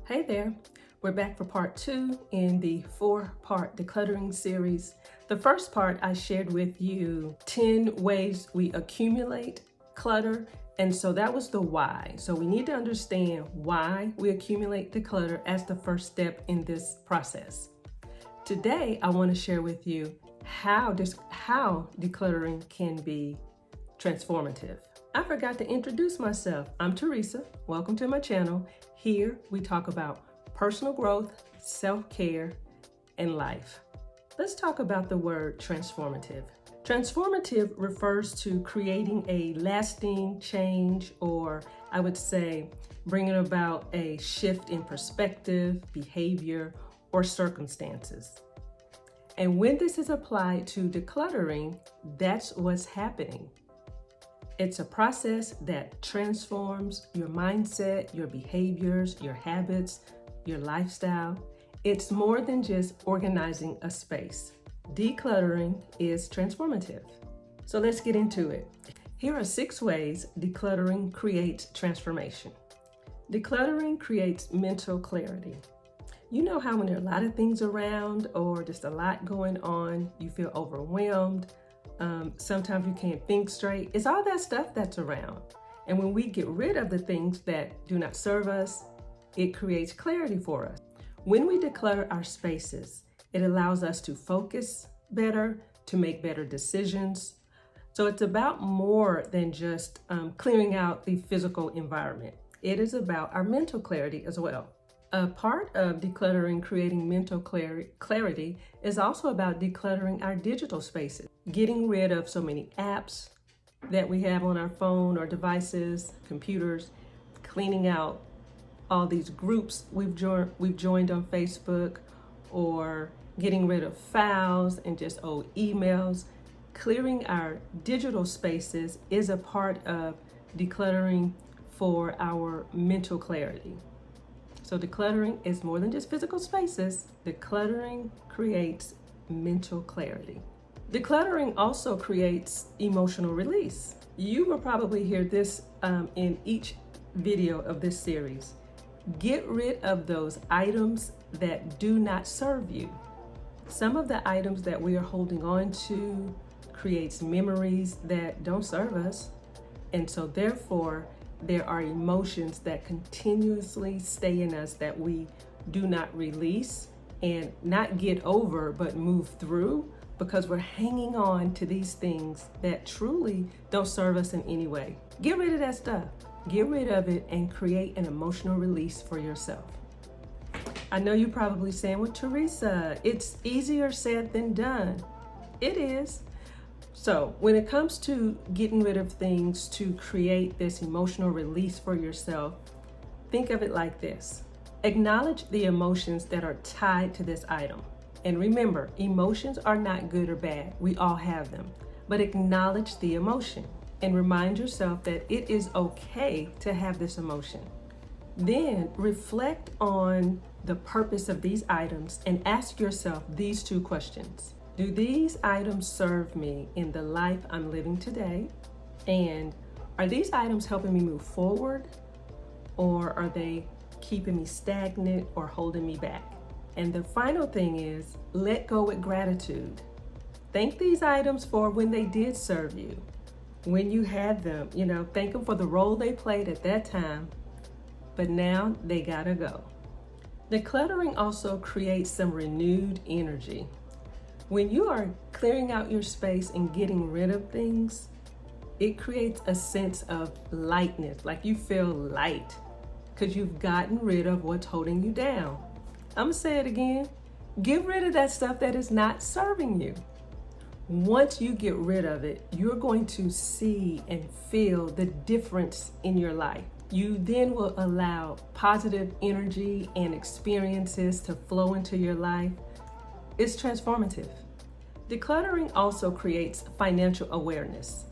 Hey there, we're back for part 2 in the 4-part decluttering series. The first part I shared with you 10 ways we accumulate clutter, and so that was the why. So we need to understand why we accumulate the clutter as the first step in this process. Today I want to share with you how decluttering can be transformative. I forgot to introduce myself. I'm Teresa. Welcome to my channel. Here we talk about personal growth, self-care, and life. Let's talk about the word transformative. Transformative refers to creating a lasting change, or I would say bringing about a shift in perspective, behavior, or circumstances. And when this is applied to decluttering, that's what's happening. It's a process that transforms your mindset, your behaviors, your habits, your lifestyle. It's more than just organizing a space. Decluttering is transformative. So let's get into it. Here are 6 ways decluttering creates transformation. Decluttering creates mental clarity. You know how when there are a lot of things around or just a lot going on, you feel overwhelmed. Sometimes you can't think straight. It's all that stuff that's around. And when we get rid of the things that do not serve us, it creates clarity for us. When we declutter our spaces, it allows us to focus better, to make better decisions. So it's about more than just clearing out the physical environment. It is about our mental clarity as well. A part of decluttering, creating mental clarity, is also about decluttering our digital spaces, getting rid of so many apps that we have on our phone or devices, computers, cleaning out all these groups we've joined on Facebook, or getting rid of files and just old emails. Clearing our digital spaces is a part of decluttering for our mental clarity. So decluttering is more than just physical spaces. Decluttering creates mental clarity. Decluttering also creates emotional release. You will probably hear this in each video of this series. Get rid of those items that do not serve you. Some of the items that we are holding on to creates memories that don't serve us. And so therefore, there are emotions that continuously stay in us that we do not release and not get over, but move through, because we're hanging on to these things that truly don't serve us in any way. Get rid of that stuff. Get rid of it and create an emotional release for yourself. I know you're probably saying, well, Teresa, it's easier said than done. It is. So when it comes to getting rid of things to create this emotional release for yourself, think of it like this. Acknowledge the emotions that are tied to this item. And remember, emotions are not good or bad. We all have them. But acknowledge the emotion and remind yourself that it is okay to have this emotion. Then reflect on the purpose of these items and ask yourself these 2 questions. Do these items serve me in the life I'm living today? And are these items helping me move forward? Or are they keeping me stagnant or holding me back? And the final thing is, let go with gratitude. Thank these items for when they did serve you. When you had them, thank them for the role they played at that time, but now they gotta go. Decluttering also creates some renewed energy. When you are clearing out your space and getting rid of things, it creates a sense of lightness, like you feel light because you've gotten rid of what's holding you down. I'm gonna say it again. Get rid of that stuff that is not serving you. Once you get rid of it, you're going to see and feel the difference in your life. You then will allow positive energy and experiences to flow into your life. It's transformative. Decluttering also creates financial awareness.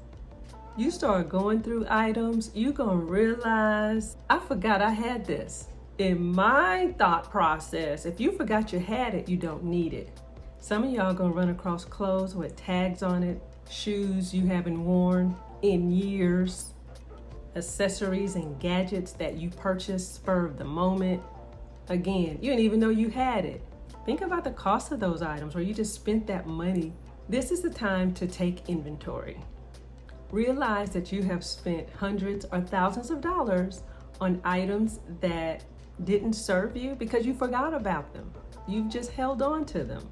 You start going through items, you're gonna realize, I forgot I had this. In my thought process, if you forgot you had it, you don't need it. Some of y'all gonna run across clothes with tags on it, shoes you haven't worn in years, accessories and gadgets that you purchased spur of the moment, Again, you didn't even know you had it. Think about the cost of those items where you just spent that money. This is the time to take inventory. Realize that you have spent hundreds or thousands of dollars on items that didn't serve you because you forgot about them. You've just held on to them.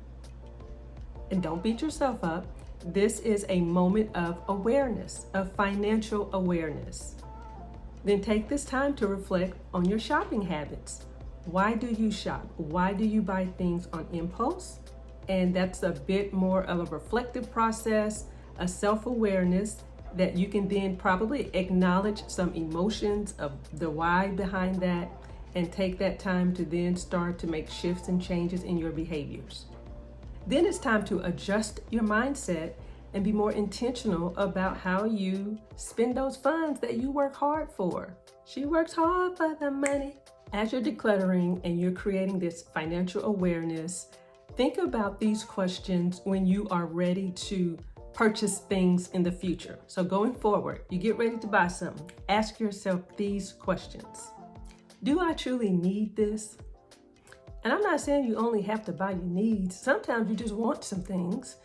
And don't beat yourself up. This is a moment of awareness, of financial awareness. Then take this time to reflect on your shopping habits. Why do you shop? Why do you buy things on impulse? And that's a bit more of a reflective process, a self-awareness that you can then probably acknowledge some emotions of the why behind that and take that time to then start to make shifts and changes in your behaviors. Then it's time to adjust your mindset and be more intentional about how you spend those funds that you work hard for. She works hard for the money. As you're decluttering and you're creating this financial awareness, think about these questions when you are ready to purchase things in the future. So going forward, you get ready to buy something, ask yourself these questions. Do I truly need this? And I'm not saying you only have to buy your needs. Sometimes you just want some things.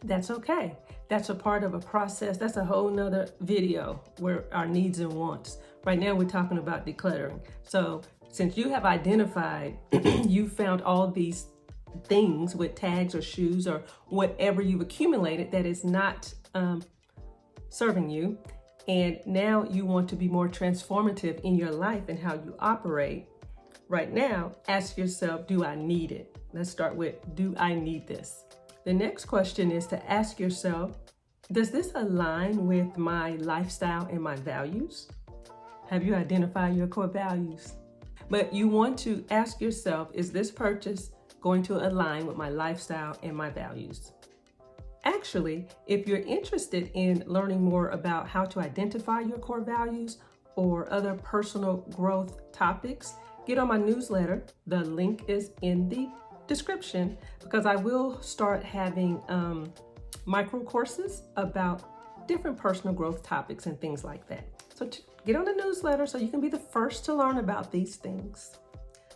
That's okay. That's a part of a process. That's a whole nother video where our needs and wants. Right now we're talking about decluttering. So since you have identified, you found all these things with tags or shoes or whatever you've accumulated that is not serving you, and now you want to be more transformative in your life and how you operate. Right now, ask yourself, do I need it? Let's start with, do I need this? The next question is to ask yourself, does this align with my lifestyle and my values? Have you identified your core values? But you want to ask yourself, is this purchase going to align with my lifestyle and my values? Actually, if you're interested in learning more about how to identify your core values or other personal growth topics, get on my newsletter. The link is in the description because I will start having micro courses about different personal growth topics and things like that. So get on the newsletter so you can be the first to learn about these things.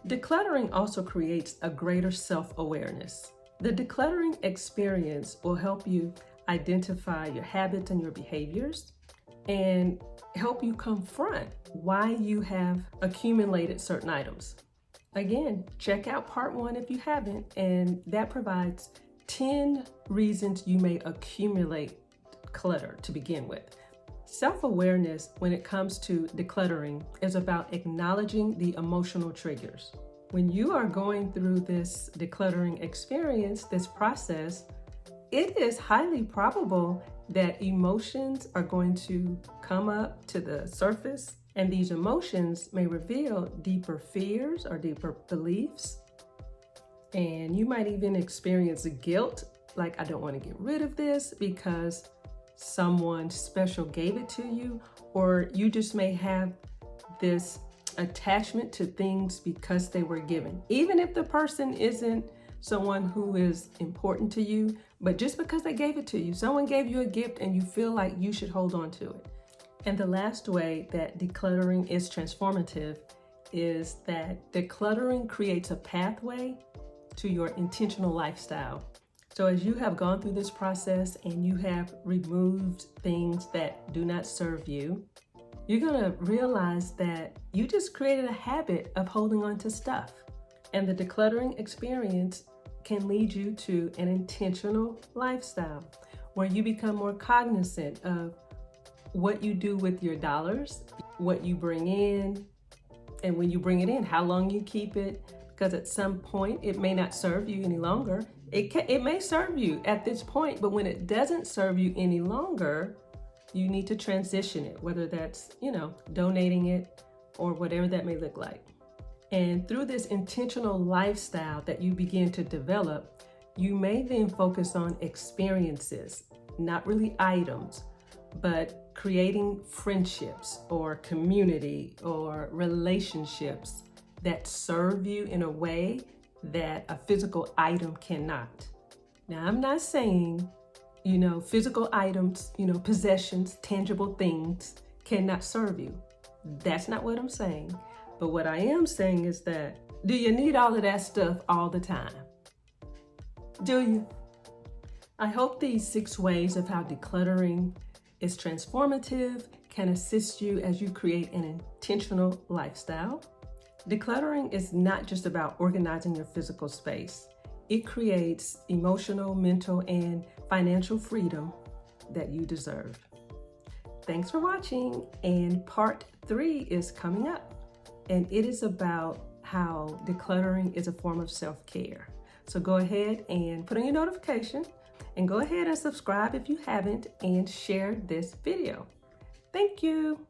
Decluttering also creates a greater self-awareness. The decluttering experience will help you identify your habits and your behaviors and help you confront why you have accumulated certain items. Again, check out part 1 if you haven't, and that provides 10 reasons you may accumulate clutter to begin with. Self-awareness when it comes to decluttering is about acknowledging the emotional triggers. When you are going through this decluttering experience, this process, it is highly probable that emotions are going to come up to the surface, and these emotions may reveal deeper fears or deeper beliefs. And you might even experience guilt, like I don't want to get rid of this because someone special gave it to you, or you just may have this attachment to things because they were given. Even if the person isn't someone who is important to you, but just because they gave it to you, someone gave you a gift and you feel like you should hold on to it. And the last way that decluttering is transformative is that decluttering creates a pathway to your intentional lifestyle. So as you have gone through this process and you have removed things that do not serve you, you're gonna realize that you just created a habit of holding on to stuff. And the decluttering experience can lead you to an intentional lifestyle where you become more cognizant of what you do with your dollars, what you bring in, and when you bring it in, how long you keep it, because at some point it may not serve you any longer. It may serve you at this point, but when it doesn't serve you any longer, you need to transition it, whether that's, donating it or whatever that may look like. And through this intentional lifestyle that you begin to develop, you may then focus on experiences, not really items, but creating friendships or community or relationships that serve you in a way that a physical item cannot. Now, I'm not saying, physical items, possessions, tangible things cannot serve you. That's not what I'm saying. But what I am saying is that Do you need all of that stuff all the time? Do you? I hope these 6 ways of how decluttering is transformative can assist you as you create an intentional lifestyle. Decluttering is not just about organizing your physical space. It creates emotional, mental, and financial freedom that you deserve. Thanks for watching, and part 3 is coming up, and it is about how decluttering is a form of self-care. So go ahead and put on your notification, and go ahead and subscribe if you haven't, and share this video. Thank you.